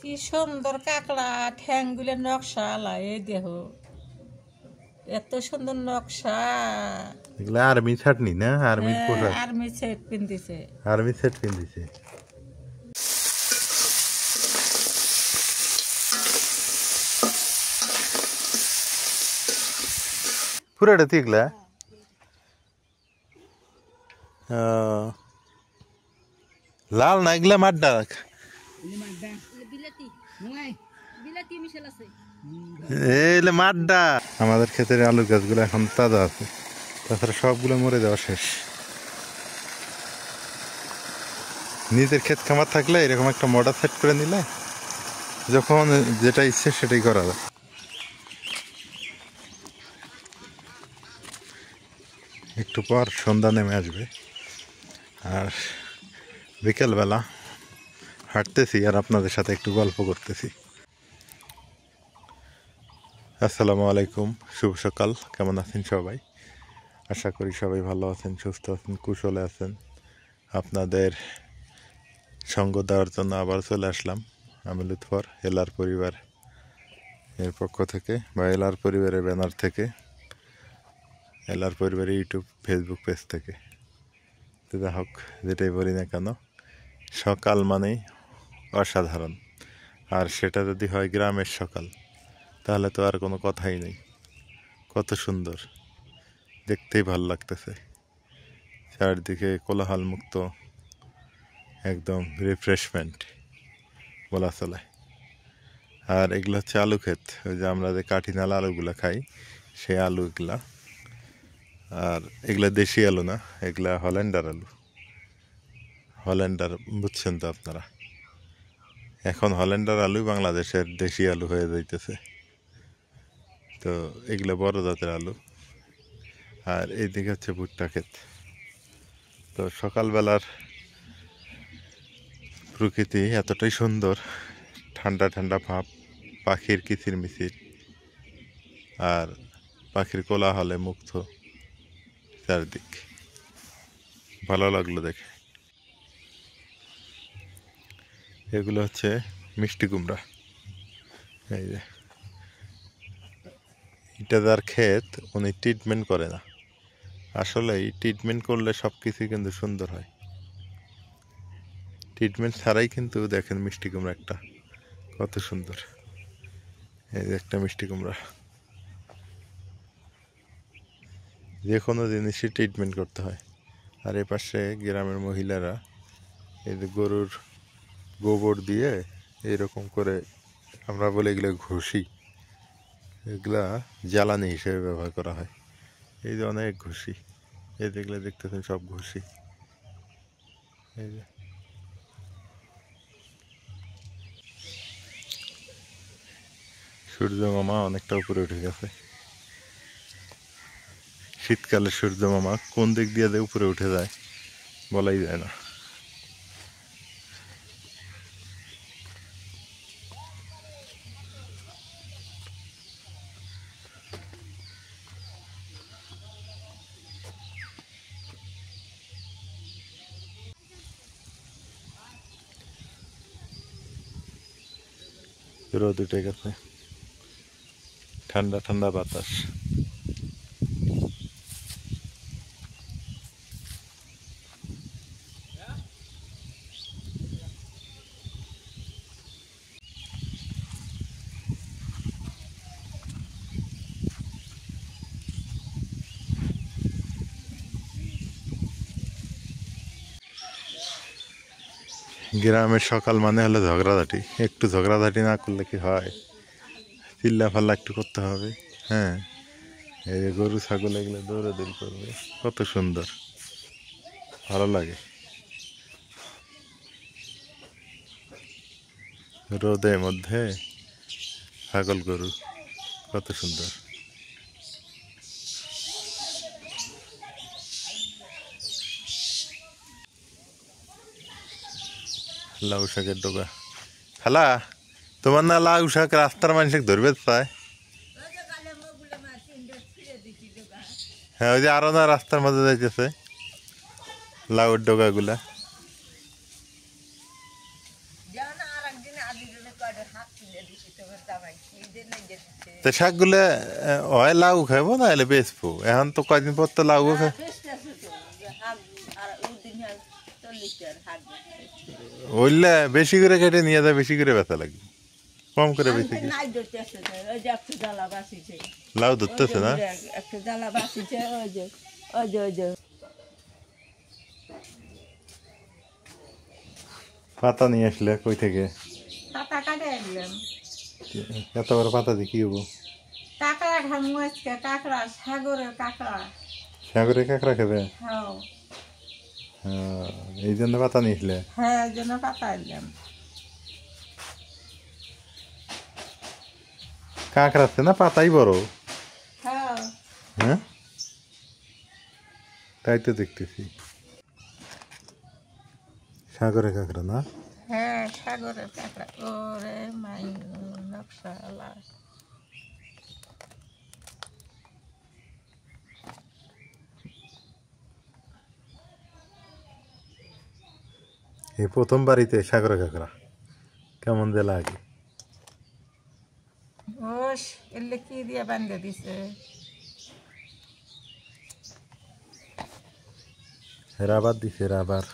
কি সুন্দর কাঁকড়া ঠ্যাংগুলো নকশা লাই দেহ এত সুন্দর নকশা। এগুলা আর্মি ছাটনি না? আর্মির পোশাক, আর্মি সেট পিন্দিছে। আর্মি সেট পিন্দিছে। পুরাটা তিগলা লাল না, এগুলা মাড্ডা। এলে মাড্ডা। আমাদের ক্ষেতের আলুর গাছগুলো এখন তাজা আছে, তাছাড়া সবগুলো মরে যাওয়া শেষ। নিজের ক্ষেত খামার থাকলে এরকম একটা মোটর সেট করে নিলে যখন যেটা ইচ্ছে সেটাই করা যায়। একটু পর সন্ধ্যা নেমে আসবে, আর বিকেলবেলা হাঁটতেছি আর আপনাদের সাথে একটু গল্প করতেছি। আসসালামু আলাইকুম, শুভ সকাল। কেমন আছেন সবাই? আশা করি সবাই ভালো আছেন, সুস্থ আছেন, কুশলে আছেন। আপনাদের সঙ্গ দেওয়ার জন্য আবার চলে আসলাম আমি লুৎফর, এলআর পরিবার এর পক্ষ থেকে, বা এলআর পরিবারের ব্যানার থেকে, এলআর পরিবারের ইউটিউব ফেসবুক পেজ থেকে। তো যা হোক, যেটাই বলি না কেন, সকাল মানেই অসাধারণ। আর সেটা যদি হয় গ্রামের সকাল, তাহলে তো আর কোনো কথাই নেই। কত সুন্দর, দেখতেই ভালো লাগতেছে। চারদিকে কোলাহল মুক্ত, একদম রিফ্রেশমেন্ট বলা চলে। আর এগুলো হচ্ছে আলু ক্ষেত, ওই যে আমরা যে কাঠিনালা আলুগুলো খাই সেই আলু এগুলা। আর এগুলা দেশি আলু না, এগুলা হল্যান্ডার আলু। হল্যান্ডার বুঝছেন তো আপনারা, এখন হল্যান্ডার আলু বাংলাদেশের দেশি আলু হয়ে যাইতেছে। তো এগুলো বড় জাতের আলু। আর এইদিকে হচ্ছে ভুট্টা ক্ষেত। তো সকালবেলার প্রকৃতি এতটাই সুন্দর, ঠান্ডা ঠান্ডা ভাব, পাখির কিচিরমিচির আর পাখির কোলাহলে মুগ্ধ চারদিক। ভালো লাগলো দেখে। এগুলো হচ্ছে মিষ্টি কুমড়া। এই যে এটা যার ক্ষেত, উনি ট্রিটমেন্ট করে না। আসলে এই ট্রিটমেন্ট করলে সব কিছুই কিন্তু সুন্দর হয়। ট্রিটমেন্ট ছাড়াই কিন্তু দেখেন মিষ্টি কুমড়া একটা কত সুন্দর। এই যে একটা মিষ্টি কুমড়া। যে কোনো জিনিসই ট্রিটমেন্ট করতে হয়। আর এ পাশে গ্রামের মহিলারা এই যে গরুর গোবর দিয়ে এইরকম করে, আমরা বলি এগুলো ঘষি, এগুলা জ্বালানি হিসেবে ব্যবহার করা হয়। এই যে অনেক ঘষি, এই যেগুলো দেখতেছেন সব ঘষি। এই যে সূর্য মামা অনেকটা উপরে উঠে গেছে। শীতকালে সূর্য মামা কোন দিক দিয়ে যে উপরে উঠে যায় বলাই যায় না। রোদ উঠে গেছে, ঠান্ডা ঠান্ডা বাতাস। গ্রামের সকাল মানে হলো ঝগড়াঝাটি। একটু ঝগড়াঝাটি না করলে কি হয়? চিল্লা ফাল্লা একটু করতে হবে। হ্যাঁ, এই যে গরু ছাগল এগুলো দৌড়াদৌড়ি করবে, কত সুন্দর, ভালো লাগে। রোদের মধ্যে ছাগল গরু কত সুন্দর। লাউ শাকের ডোকা খালা, তোমার না লাউ শাক রাস্তার মানুষকে ধরবে চায়? হ্যাঁ, ওই যে আরো না রাস্তার মধ্যে যাইতেছে লাউর ডোকা গুলা। তো শাকগুলো হয় লাউ খাইবো না এলে বেচবো এখন তো কয়দিন পর তো লাউ খাই ওইলে বেশি করে কেটে নিয়ে যায় বেশি করে বেচা লাগবে কম করে বেশি লাউ ধরতেছে না পাতা নিয়ে আসলে কই থেকে পাতা কাটে দিলাম এত বড় পাতা দিয়ে কি হবো কাঁকড়া খামু আজকে কাঁকড়া সাগরের কাঁকড়া সাগরে কাঁকড়া খাবে হ্যাঁ এই জন্য পাতা নিয়েছিলে হ্যাঁ এই জন্য পাতা আনলাম কাঁকড়া আছে না পাতাই বড় হ্যাঁ হ্যাঁ তাই তো দেখতেছি সাগরে কাঁকড়া না হ্যাঁ সাগরের কাঁকড়া ওরে মাই নকশালা এই প্রথম বাড়িতে সাগরে কাঁকড়া কেমন যে লাগে ওস এলে কি দিয়ে বান্ধে দিছে রাবার দিছে রাবার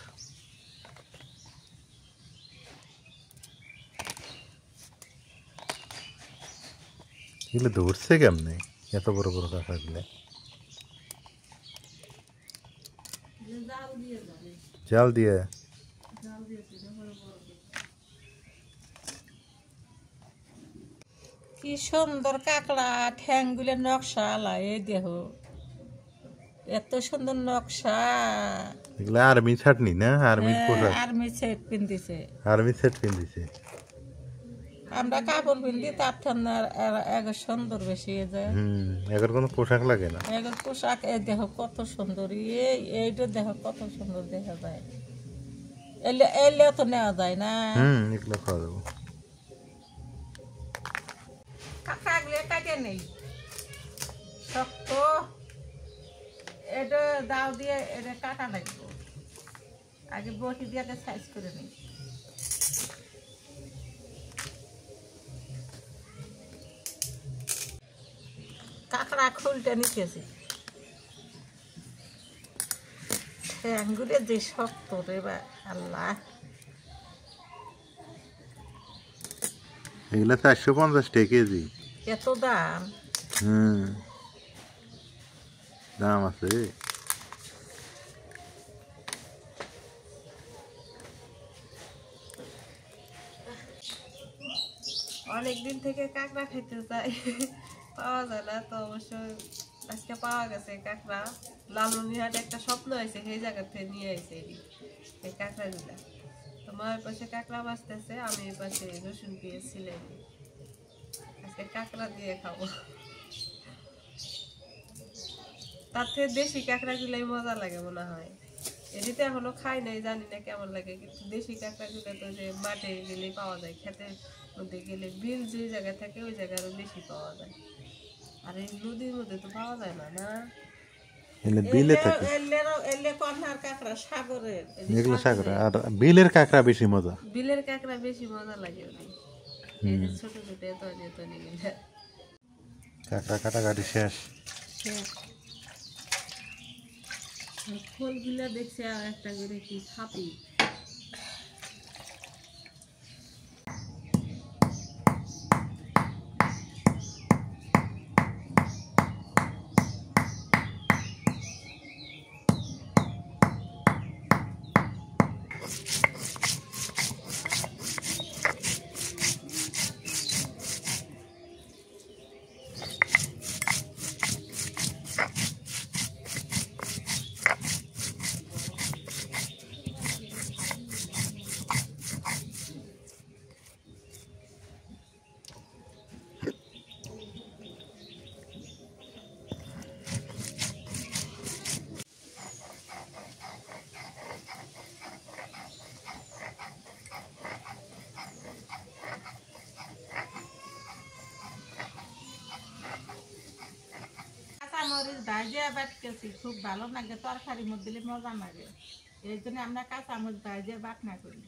এগুলো ধরছে কেমনে এত বড় বড় কাঁকড়া গুলো জাল দিয়ে কি সুন্দর কাঁকড়া ঠ্যাংগুলো নকশা আলা এই দেহ এত সুন্দর নকশা এগুলো আর্মি ছাটনি না আর্মির পোশাক আর্মি সেট পিন্দিছে আর্মি সেট পিন্দিছে আমরা কাপড় পিন্দি তার ঠান্ডা এক সুন্দর বেশি যায় এগুলোর কোনো পোশাক লাগে না এগুলো পোশাক এই দেহ কত সুন্দর এইটা দেহ কত সুন্দর দেখা যায় এলে এলেও তো নেওয়া যায় না এগুলো খাওয়া যাবো কাঁকড়াগুলো কাটে নেই শক্ত এটা দাও দিয়ে এটা কাটা লাগবে আগে বটি দিয়ে সাইজ করে নেই কাঁকড়া খুলটা নিতেছি ঠ্যাংগুলো যে শক্ত রে বা আল্লাহ এগুলো 450 টাকা কেজি এত দাম দাম আছে অনেকদিন থেকে কাঁকড়া খেতে চাই পাওয়া যায় না তো অবশ্য আজকে পাওয়া গেছে কাঁকড়া লালমনিরহাটে একটা স্বপ্ন হয়েছে সেই জায়গা থেকে নিয়ে আসে এই কাঁকড়াগুলা তো মায়ের পাশে কাঁকড়া বাঁচতেছে আমি এই পাশে রসুন পেঁয়াজ ছিলে আজকে কাঁকড়া দিয়ে খাবো তার থেকে দেশি কাঁকড়াগুলাই মজা লাগে মনে হয় এদিকে এখনো খাই নাই জানি না কেমন লাগে কিন্তু দেশি কাঁকড়াগুলো তো যে মাঠে গেলেই পাওয়া যায় খেতে মধ্যে গেলে বিল যে জায়গায় থাকে ওই জায়গায় আরো বেশি পাওয়া যায় আর এই নদীর মধ্যে তো পাওয়া যায় না না বিলে থাকে এলে কন্যার কাঁকড়া সাগরের এগুলো সাগরে আর বিলের কাঁকড়া বেশি মজা বিলের কাঁকড়া বেশি মজা লাগে এই যে ছোট ছোট এত নিলে কাঁকড়া কাটাকাটি শেষ খোলগুলা দেখছি আর একটা করে কি খাপি মরিচ ভাজিয়া বাটতেছি খুব ভালো লাগে তরকারির মধ্যে দিলে মজা লাগে এই জন্য আমরা কাঁচা মরিচ ভাজিয়া বাটনা করি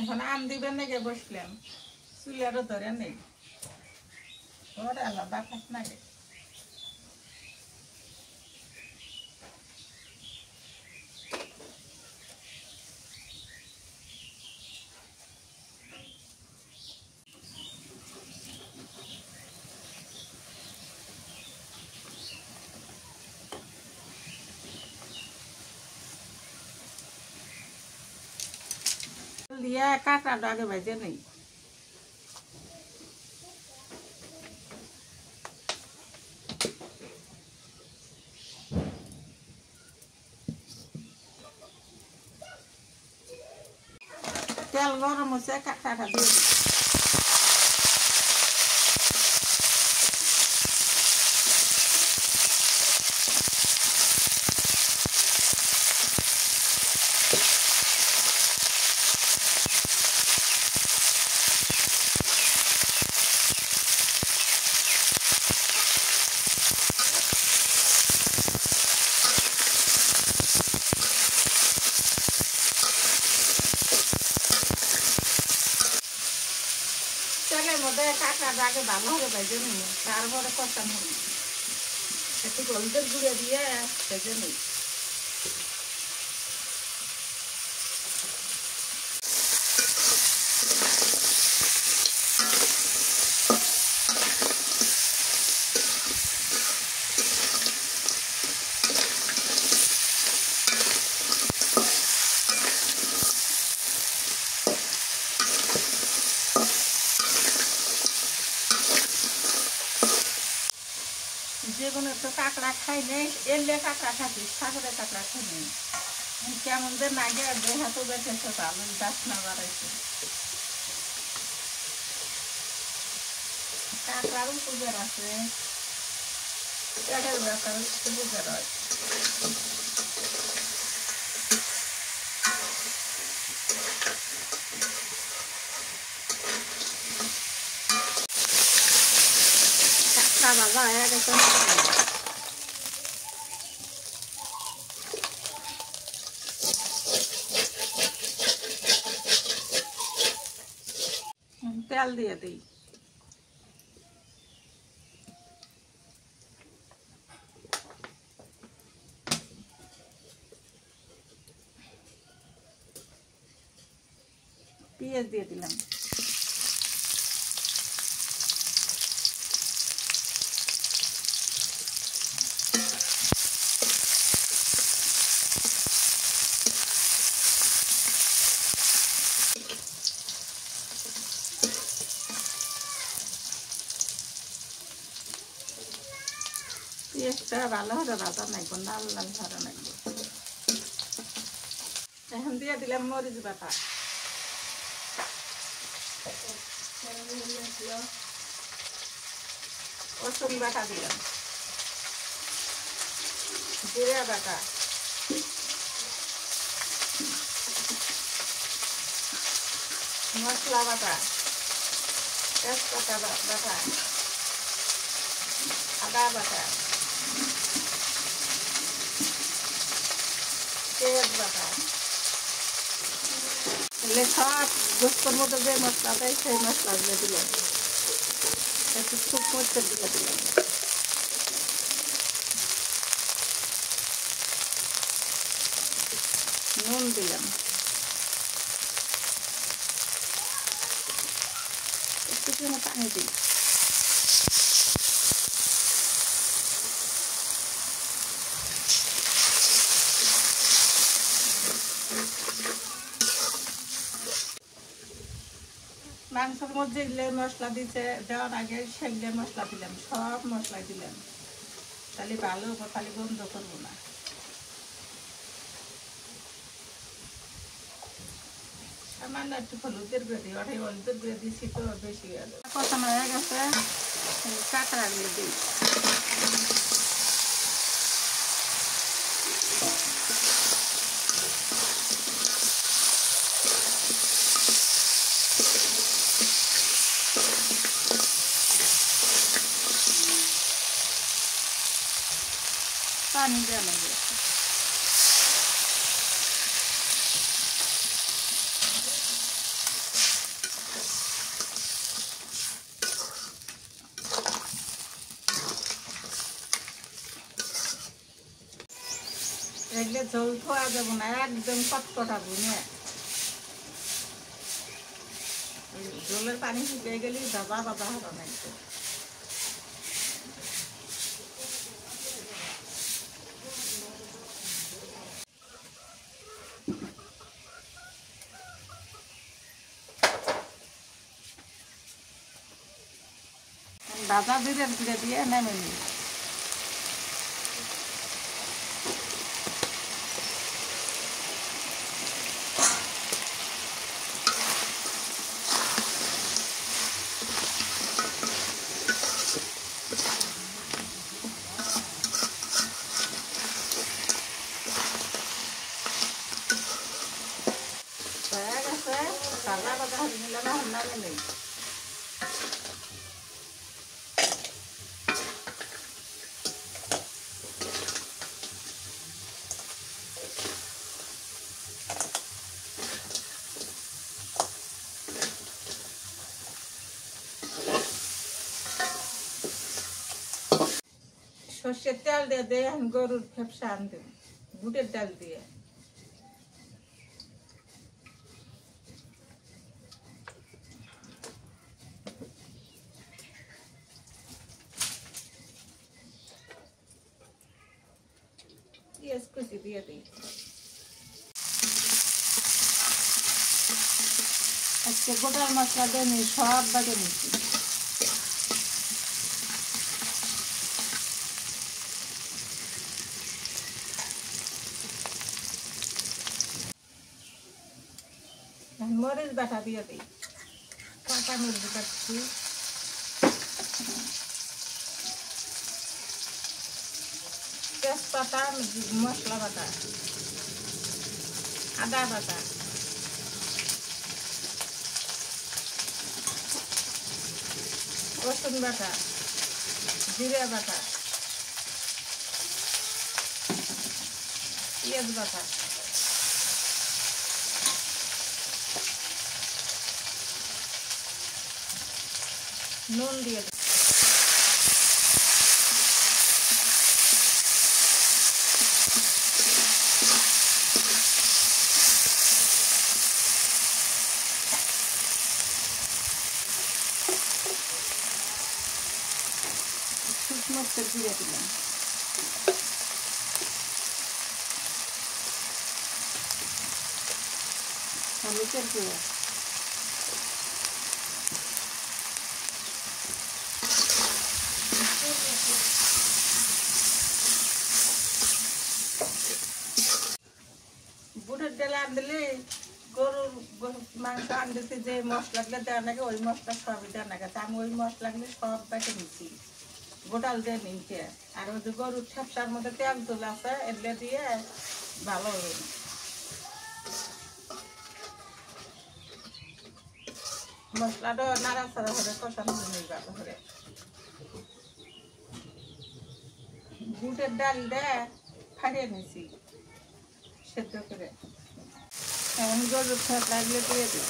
এখন আম দিবেন নাকি বসলাম চুলারও ধরে নেই ওরা আলাদা খাস নাকি দিয়া কাঁকড়াটা আগে ভেজে নেই তেল গরম হচ্ছে কাঁকড়াটা দিয়ে দিই তেলের মধ্যে কাঁকড়াটা আগে ভালোভাবে ভেজে নিই তারপরে কষানো হবে একটু হলুদের গুঁড়ো দিয়ে ভেজে নিই যে কোনো একটু কাঁকড়া খাই নেই এলে কাঁকড়া খাচ্ছি সাগরে কাঁকড়া খাই নেই কেমন যে না গিয়ে দেহা তো বেঁচেছে ভালো গাছ না বাড়াইছে কাঁকড়ার উপকার আছে পেটের ব্যাপার উপকার হয় কাঁকড়া ভাজা হয়ে গেছে তেল দিয়ে দিই পেঁয়াজ দিয়ে দিলাম পেঁয়াজটা ভালো করে ভাজা নাইব লাল লাল ভাজা নাইব এখন দিয়ে দিলাম মরিচ বাটা রসুন বাটা দিলাম জিরা বাটা মশলা বাটা তেজপাতা বাটা আদা বাটা পেঁয়াজ বাটা এলে সব গোস্তর মধ্যে যে মশলা দেয় সেই মশলাগুলো দিলাম একটু খুব মরচে দিয়ে দিলাম নুন দিলাম একটু পানি দিই মাংসের মধ্যে দিলে মশলা দিতে দেওয়ার আগে সেগুলো মশলা দিলাম সব মশলা দিলাম তাহলে ভালো হবে তাহলে বন্ধ করবো না সামান্য একটু হলুদের গুঁড়ো দিই ওটাই হলুদের গুঁড়ো দিচ্ছি তো বেশি গেল কষানো হয়ে গেছে কাঁকড়াগুলো দিই পানি দেওয়া লাগবে দেখলে ঝোল খোয়া যাবো না, একদম কটকটা বুনে ঝোলের পানি শুকিয়ে গেলে দাদা দাদা হবে না একটু। দাদা ধীরে ধীরে দিয়ে নেমে নি হয়ে গেছে। দাদা দাদা হাতে নিলে না নামে নেই। সর্ষের তেল দিয়ে দিয়ে এখন গরুর ফেপসা আনতে বুটের ডাল দিয়ে পেঁয়াজ কুচি দিয়ে দিই। আজকে গোটার মশলা দিয়ে নিই, সব বাজে নিচ্ছি। মরিচ বাটা দিয়ে দিই, কাঁচা মরিচ কাটছি, তেজপাতা, মশলা বাটা, আদা বাটা, রসুন বাটা, জিরা বাটা, পেঁয়াজ বাটা, নুন দিয়ে দিই। শুকনো জিরে দিলাম, হলুদের গুঁড়ো, বুটের ডাল আনলে গরুর মাংস আনতেছি যে মশলাগুলো দেওয়া নাকি ওই মশলা সবই দেওয়া না গেছে। আমি ওই মশলাগুলো সব বেটে নিচ্ছি, গোটাল দিয়ে নিচ্ছে। আর ওই যে গরুর ঠেপসার মধ্যে তেল তুলে আছে এগুলো দিয়ে ভালো হবে। মশলাটা নাড়াচাড়া করে কষানো নেই ভালো করে। বুটের ডাল দিয়ে ফাটিয়ে নিচ্ছি সেদ্ধ করে। এখন গরুর ঠেপলা এগুলো দিয়ে দিই।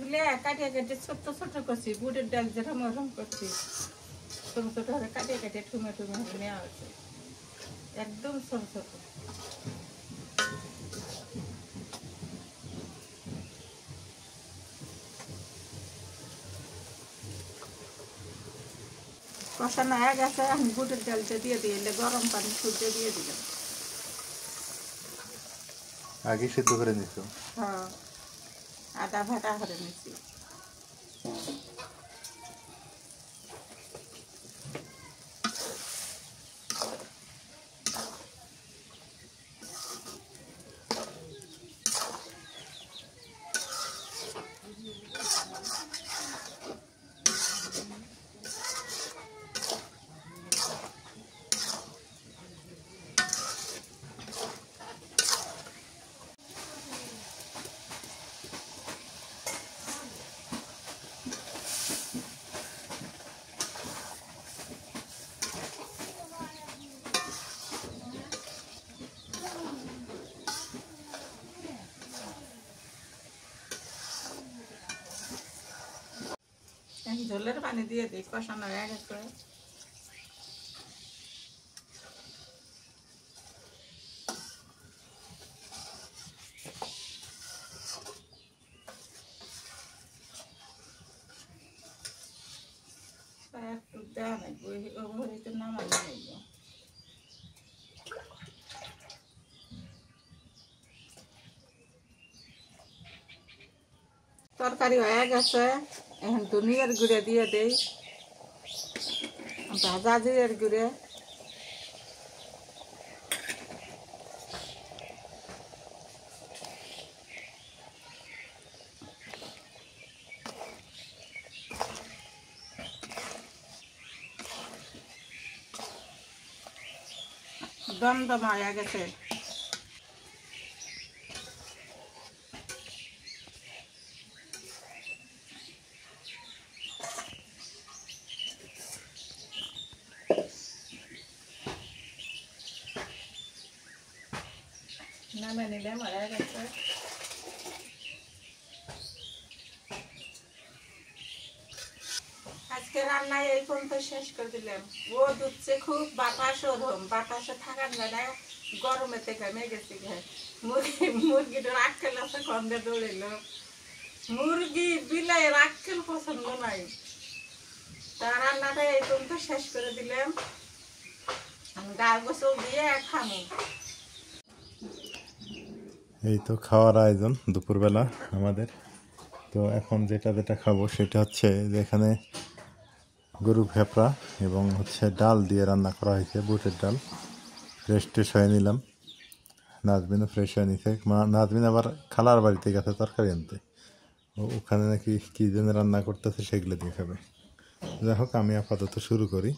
গুলো কাটিয়ে কেটে ছোট্ট ছোট্ট করছি, বুটের ডাল যেরকম ওরকম করছি ছোট ছোট করে কাটিয়ে কেটে ঠুমে ঠুমে নেওয়া হয়েছে, একদম ছোট ছোট। কষানো হয়ে গেছে, আমি বুটের ডালটা দিয়ে দিয়ে গরম পানি সূর্য দিয়ে দিলাম। আগে সিদ্ধ করে নিছো? হ্যাঁ, আদা ভাটা করে নিচ্ছি। ঝোলের পানি দিয়ে দিই, কষানো হয়ে গেছে। একটু দেওয়া লাগবে, ওই তো নামানো নেই। তরকারি হয়ে গেছে, এখন ধনিয়ার গুঁড়ে দিয়ে দেই, ভাজা জিরের গুঁড়ে, দমদম হয়ে গেছে। নামে নিলে হয়ে গেছে। আজকে রান্নায় এই পর্যন্ত শেষ করে দিলাম। ও দুধছে খুব, বাতাস ওরম, বাতাসে থাকার বেলা গরমে থেকে ঘেমে গেছি। মুরগিটা রাখেল আছে, খন্দে দৌড়িল। মুরগি বিলাই রাখেল পছন্দ নাই। তা রান্নাটা এই পর্যন্ত শেষ করে দিলাম। গা গোসল দিয়ে খামু। এই তো খাওয়ার আয়োজন দুপুরবেলা আমাদের। তো এখন যেটা খাবো সেটা হচ্ছে যে এখানে গরু ভেপড়া এবং হচ্ছে ডাল দিয়ে রান্না করা হয়েছে, বুটের ডাল। ফ্রেশ হয়ে নিলাম, নাজমিনও ফ্রেশ হয়ে নিছে। নাজমিন আবার খালার বাড়িতে গেছে তরকারি আনতে, ওখানে নাকি কী যেন রান্না করতেছে সেগুলো দিয়ে খাবে। যাই হোক, আমি আপাতত শুরু করি,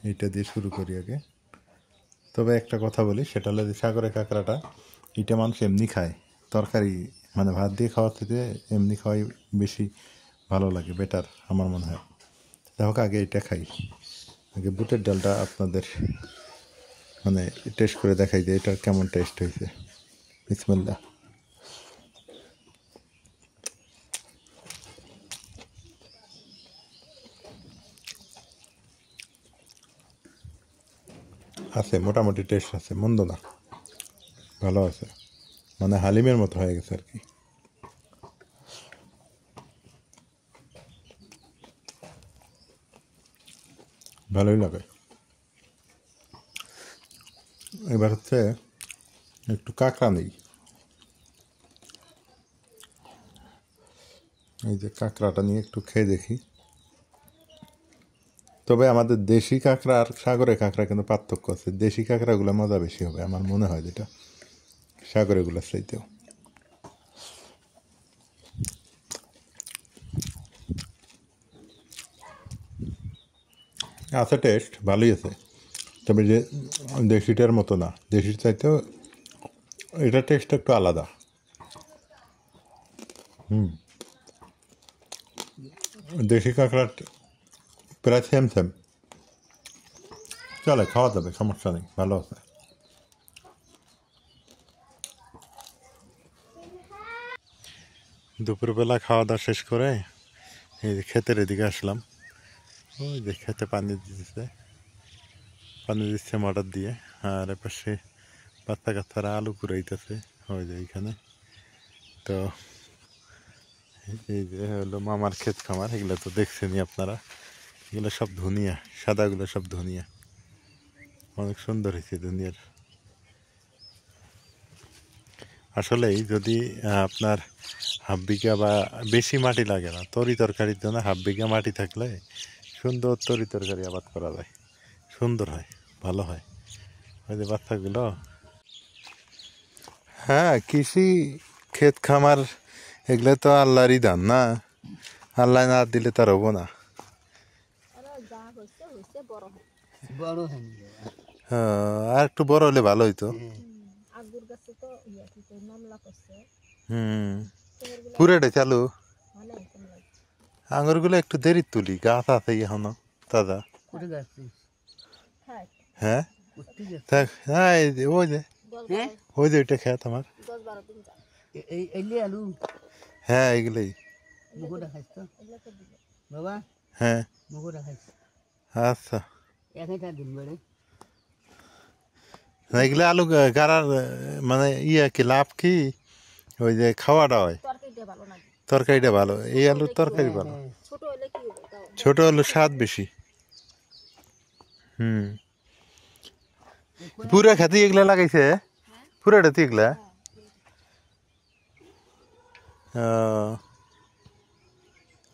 এইটা দিয়ে শুরু করি আগে। তবে একটা কথা বলি, সেটা হলো যে সাগরের কাঁকড়াটা এটা মানুষ এমনি খায়, তরকারি মানে ভাত দিয়ে খাওয়ার থেকে এমনি খাওয়াই বেশি ভালো লাগে, বেটার আমার মনে হয়। যাই হোক, আগে এটা খাই, আগে বুটের ডালটা আপনাদের মানে টেস্ট করে দেখাই যে এটার কেমন টেস্ট হয়েছে। বিসমিল্লাহ। আছে, মোটামুটি টেস্ট আছে, মন্দ না, ভালো আছে, মানে হালিমের মতো হয়ে গেছে আর কি। ভালোই লাগে। এবার হচ্ছে একটু কাঁকড়া নেই, এই যে কাঁকড়াটা নিয়ে একটু খেয়ে দেখি। তবে আমাদের দেশি কাঁকড়া আর সাগরের কাঁকড়া কিন্তু পার্থক্য আছে। দেশি কাঁকড়াগুলো মজা বেশি হবে আমার মনে হয়, যেটা সাগরেরগুলোর চাইতেও। আছে, টেস্ট ভালোই আছে, তবে যে দেশিটার মতো না, দেশির চাইতেও এটার টেস্ট একটু আলাদা। দেশি কাঁকড়ার প্রায় সেম, চলে, খাওয়া যাবে, সমস্যা নেই, ভালো আছে। দুপুরবেলা খাওয়া দাওয়া শেষ করে এই যে ক্ষেতের এদিকে আসলাম। ওই যে খেতে পানি দিচ্ছে মোটর দিয়ে, আর এপাশে বাচ্চা কাচ্চারা আলু কুড়াইতেছে ওই যে এইখানে। তো এই যে হলো মামার ক্ষেত খামার, এগুলো তো দেখছেনই আপনারা, এগুলো সব ধনিয়া, সাদাগুলো সব ধনিয়া, অনেক সুন্দর হয়েছে ধনিয়ার। আসলেই যদি আপনার হাফ বিঘা বা বেশি মাটি লাগে না, তরকারির জন্য হাফ বিঘা মাটি থাকলে সুন্দর তরকারি আবাদ করা যায়, সুন্দর হয়, ভালো হয়। ওই যে বাচ্চাগুলো, হ্যাঁ, কৃষি ক্ষেত খামার এগুলো তো আল্লাহরই দান না, আল্লাহ না দিলে তার হবো না। আর একটু বড় হলে ভালো হইতো। পুরাটা চালু, আঙুরগুলো একটু দেরি তুলি, গাছ আছে এখনো তাজা। হ্যাঁ, হ্যাঁ, ওই যে ওইটা খেত আমার। হ্যাঁ, এগুলোই মুকুটা খাইছ তো বাবা হ্যাঁ মুকুটা খাইছ আচ্ছা একাইটা দিন বেড়ে এগুলো আলু গাড়ার মানে ইয়া কি লাভ কি ওই যে খাওয়াটা হয় তরকারিটা ভালো এই আলুর তরকারি ভালো ছোট হলো স্বাদ বেশি পুরা খাতি এগুলা লাগাইছে পুরাটা তো এগুলা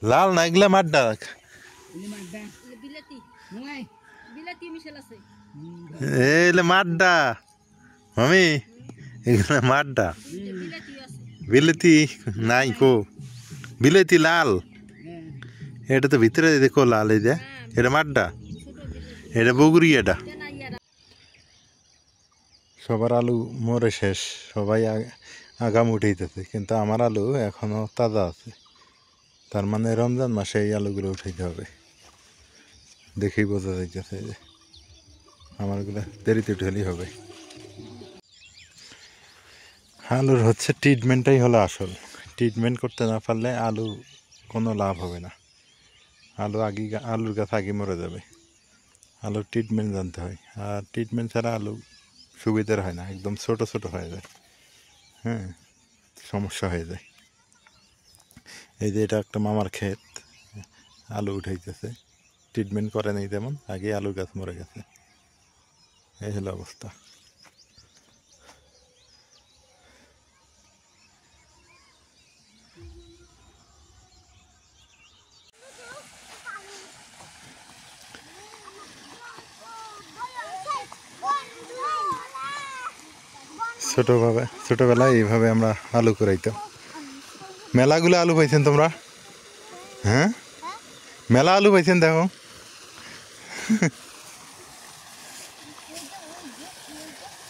লাল না এগুলা মাড্ডা এলে মাড্ডা মামি এগুলা মাড্ডা বিলেতি নাই কো বিলেতি লাল এটা তো ভিতরে দেখো লাল এই যে এটা মাড্ডা এটা বগুড়ি এটা সবার আলু মরে শেষ সবাই আগাম উঠাইতেছে কিন্তু আমার আলু এখনো তাজা আছে তার মানে রমজান মাসে এই আলুগুলো উঠাইতে হবে দেখেই বোঝা যাইতেছে যে আমারগুলো দেরিতে উঠেলেই হবে আলুর হচ্ছে ট্রিটমেন্টটাই হলো আসল ট্রিটমেন্ট করতে না পারলে আলু কোনো লাভ হবে না আলুর গাছ আগে মরে যাবে আলুর ট্রিটমেন্ট জানতে হয় আর ট্রিটমেন্ট ছাড়া আলু সুবিধার হয় না একদম ছোট ছোট হয়ে যায় হ্যাঁ সমস্যা হয়ে যায় এই যে এটা একটা মামার ক্ষেত আলু উঠাইতেছে ট্রিটমেন্ট করে নেই তেমন আগে আলুর গাছ মরে গেছে এই হলো অবস্থা ছোটবেলায় এইভাবে আমরা আলু করাইতাম মেলাগুলো আলু পাইছেন তোমরা হ্যাঁ মেলা আলু পাইছেন দেখো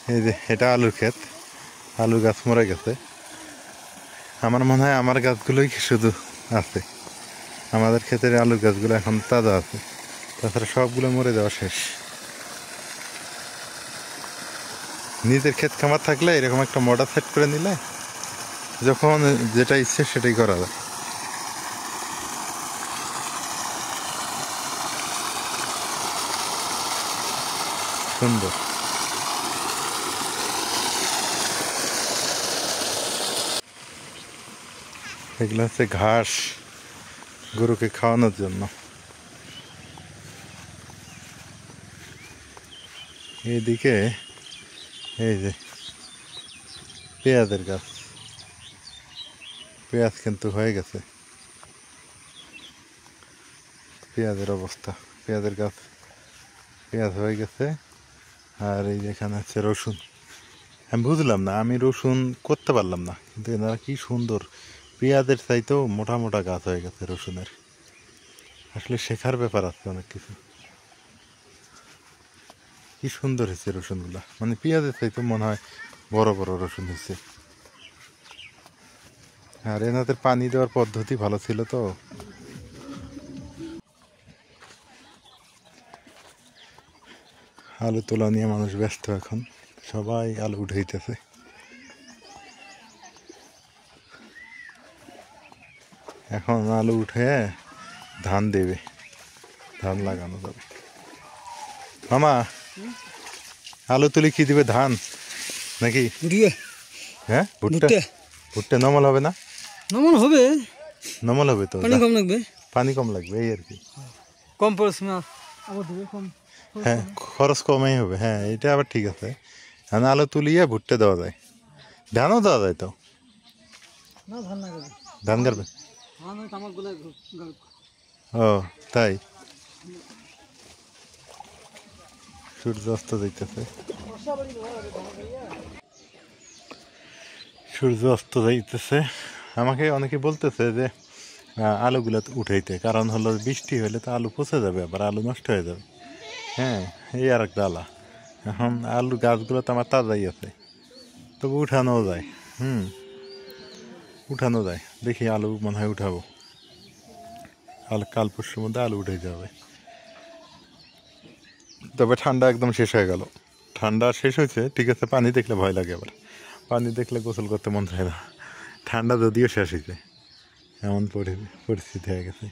এই যে এটা আলুর ক্ষেত আলু গাছ মরে গেছে আমার মনে হয় আমার গাছগুলোই শুধু আছে আমাদের ক্ষেতের আলুর গাছগুলো এখন তাজা আছে তাছাড়া সবগুলো মরে যাওয়া শেষ নিজের ক্ষেত খামার থাকলে এরকম একটা মোটর সেট করে নিলে যখন যেটা ইচ্ছে সেটাই করা যায় সুন্দর এগুলো হচ্ছে ঘাস গরুকে খাওয়ানোর জন্য এইদিকে এই যে পেঁয়াজের গাছ পেঁয়াজ কিন্তু হয়ে গেছে পেঁয়াজের অবস্থা পেঁয়াজের গাছ পেঁয়াজ হয়ে গেছে আর এই যেখানে আছে রসুন আমি বুঝলাম না আমি রসুন করতে পারলাম না কিন্তু এনারা কি সুন্দর পেঁয়াজের চাইতেও মোটা মোটা গাছ হয়ে গেছে রসুনের আসলে শেখার ব্যাপার আছে অনেক কিছু কি সুন্দর হয়েছে রসুনগুলা মানে পেঁয়াজের চাইতেও মনে হয় বড় বড় রসুন হয়েছে আর এনাদের পানি দেওয়ার পদ্ধতি ভালো ছিল তো আলু তোলা নিয়ে মানুষ ব্যস্ত এখন সবাই আলু উঠাইতেছে এখন আলু উঠে ধান দেবে ধান লাগানো যাবে মামা আলু তুলি কি দিবে ধান নাকি হ্যাঁ ভুট্টা ভুট্টা নমল হবে না নমল হবে তো পানি কম লাগবে এই আর কি কম পড়াশোনা হ্যাঁ খরচ কমই হবে হ্যাঁ এটা আবার ঠিক আছে আলু তুলিয়ে ভুট্টা দেওয়া যায় ধানও দেওয়া যায় তো ধান গাড়বে ও তাই সূর্য অস্ত যাইতেছে সূর্য অস্ত যাইতেছে আমাকে অনেকে বলতেছে যে আলুগুলো উঠাইতে কারণ হলো বৃষ্টি হলে তো আলু পচে যাবে আবার আলু নষ্ট হয়ে যাবে হ্যাঁ এই আর একটা আলা এখন আলু গাছগুলো তো আমার তাজাই আছে তবু উঠানো যায় উঠানো যায় দেখি আলু মনে হয় উঠাবো কাল পরশুর মধ্যে আলু উঠে যাবে তবে ঠান্ডা একদম শেষ হয়ে গেল ঠান্ডা শেষ হয়েছে ঠিক আছে পানি দেখলে ভয় লাগে আবার পানি দেখলে গোসল করতে মন চায় না ঠান্ডা যদিও শেষ হয়েছে এমন পরিস্থিতি হয়ে গেছে।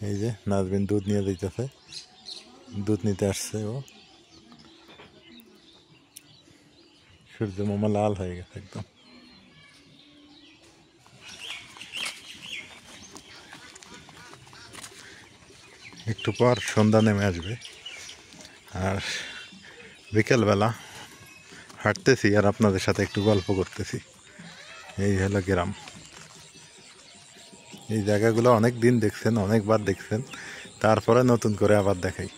এই যে নাজবিন দুধ নিয়ে দিতেছে, দুধ নিতে আসছে ও। সূর্য মামা লাল হয়ে গেছে একদম। একটু পর সন্ধ্যা নেমে আসবে, আর বিকেলবেলা হাঁটতেছি আর আপনাদের সাথে একটু গল্প করতেছি। এই হলো গ্রাম। এই জায়গাগুলো অনেক দিন দেখছেন, অনেকবার দেখছেন, তারপরে নতুন করে আবার দেখাই।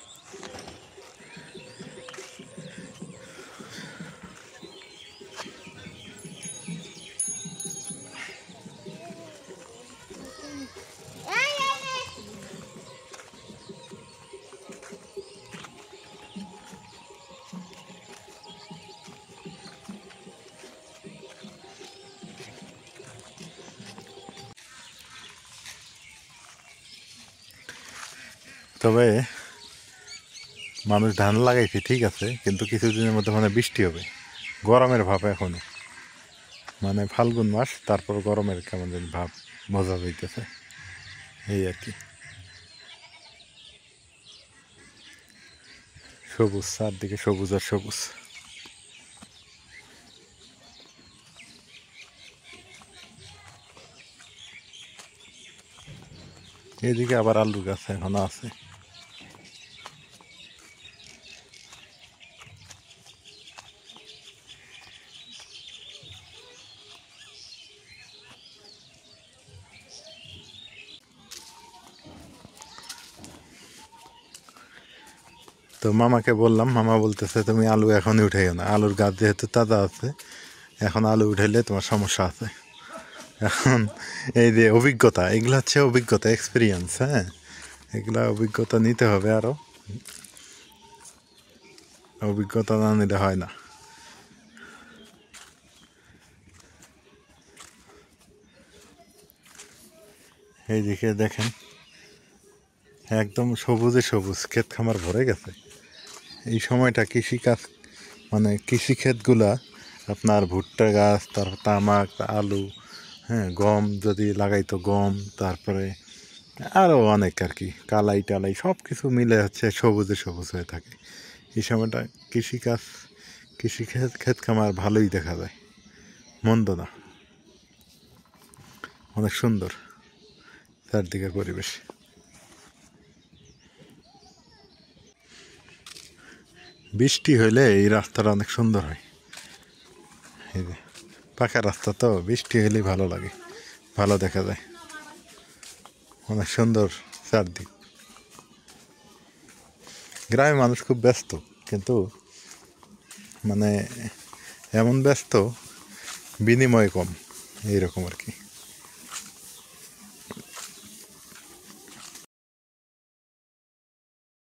তবে মানুষ ধান লাগাইছে ঠিক আছে, কিন্তু কিছুদিনের মধ্যে মানে বৃষ্টি হবে, গরমের ভাব এখনো, মানে ফাল্গুন মাস, তারপর গরমের কেমন যেন ভাব বোঝা যাইতেছে, এই আর কি। সবুজ, চারদিকে সবুজ আর সবুজ। এদিকে আবার আলু গাছ এখনো আছে। তো মামাকে বললাম, মামা বলতেছে তুমি আলু এখনই উঠাইও না, আলুর গাছ যেহেতু তাজা আছে, এখন আলু উঠাইলে তোমার সমস্যা আছে। এখন এই যে অভিজ্ঞতা, এগুলো হচ্ছে অভিজ্ঞতা, এক্সপিরিয়েন্স। হ্যাঁ, এগুলা অভিজ্ঞতা নিতে হবে, আরও অভিজ্ঞতা না নিলে হয় না। এইদিকে দেখেন একদম সবুজে সবুজ, ক্ষেত খামার ভরে গেছে। এই সময়টা কৃষিকাজ, মানে কৃষিক্ষেতগুলা আপনার ভুট্টা গাছ, তারপর তামাক, আলু, হ্যাঁ গম যদি লাগাইতো গম, তারপরে আরও অনেক আর কি, কালাই টালাই সব কিছু মিলে হচ্ছে সবুজে সবুজ হয়ে থাকে। এই সময়টা ক্ষেত খামার ভালোই দেখা যায়, মন্দ না, অনেক সুন্দর চারদিকের পরিবেশ। বৃষ্টি হইলে এই রাস্তাটা অনেক সুন্দর হয়। এই যে পাকা রাস্তা, তো বৃষ্টি হইলেই ভালো লাগে, ভালো দেখা যায়, অনেক সুন্দর চারদিক। গ্রামে মানুষ খুব ব্যস্ত, কিন্তু মানে এমন ব্যস্ত বিনিময় কম, এইরকম আর কি।